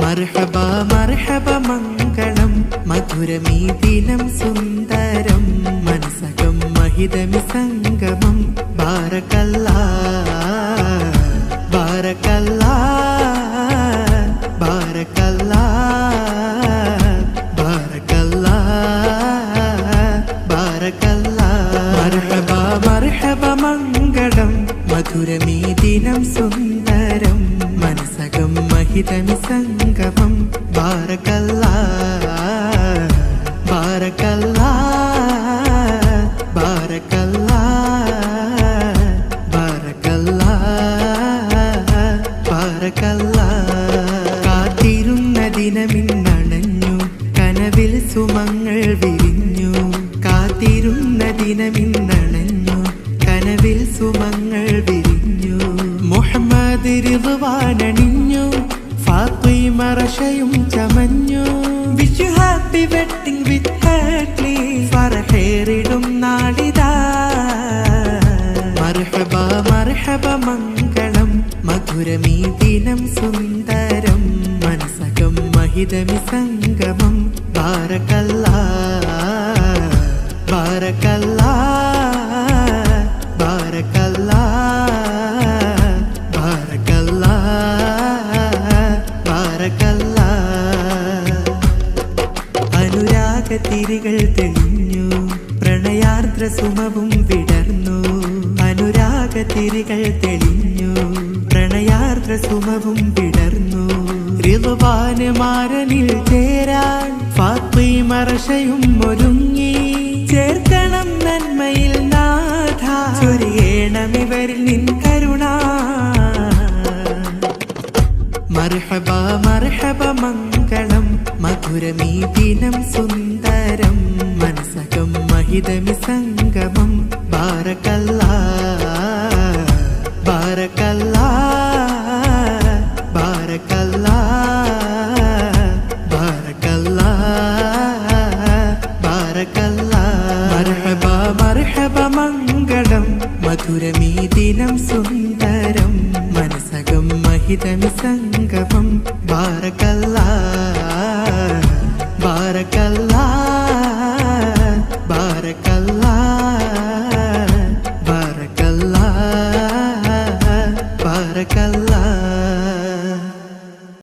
മർഹബ മർഹബ മംഗളം മധുരമീ ദിനം സുന്ദരം മനസകം മഹിതമി സംഗമം ബാരകല്ലാ ബാരകല്ലാ ബാരകല്ലാ ബാരകല്ലാ ബാരകല്ലാ മർഹബ മർഹബ മംഗളം മധുരമീ ദിനം സുന്ദരം മനസകം മഹിതമി സംഗമം ബാരകല്ലാ ബാരകല്ലാ ബാരകല്ലാ ബാരകല്ലാ ബാരകല്ലാ കാത്തിരുന്ന ദിനമിന്നണഞ്ഞു കനവിൽ സുമങ്ങൾ വിരിഞ്ഞു കാത്തിരുന്ന ദിനമിന്നണഞ്ഞു കനവിൽ സുമങ്ങൾ വിരിഞ്ഞു മുഹമ്മദ് റിദ്വാനണിഞ്ഞു ഫാത്തിമ റഷയും ചമഞ്ഞു wish you happy wedding with heartly ഫർഹേറിടും നാളിതാ മർഹബ മർഹബ മംഗളം മധുരമീ ദിനം സുന്ദരം മനസകം മഹിതമി സംഗമം ബാരകല്ലാ ബാരകല്ലാ ബാരകല്ലാ ബാരകല്ലാ ബാരകല്ലാ അനുരാഗത്തിരികൾ തെളിഞ്ഞു പ്രണയാർദ്ര സുമവും വിടർന്നു അനുരാഗത്തിരികൾ തെളിഞ്ഞു പ്രണയാർദ്ര സുമവും വിടർന്നു റിദ്വാന് മാരനിൽ ചേരാൻ ഫാത്തിമ റഷയും ഒരുങ്ങി ചേർക്കണം നന്മയിൽ നാഥ ചൊരിയണമിവരിൽ നിൻ കരുണ മർഹബ മർഹബ മംഗളം മധുരമീ ദിനം സുന്ദരം മനസകം മഹിതമി സംഗമം ബാരകല്ലാ ബാരകല്ലാ ബാരകല്ലാ ബാരകല്ലാ ബാരകല്ലാ മർഹബ മർഹബ മംഗളം മധുരമീ ദിനം സുന്ദരം മനസകം മഹിതമി സംഗമം ബാരകല്ലാ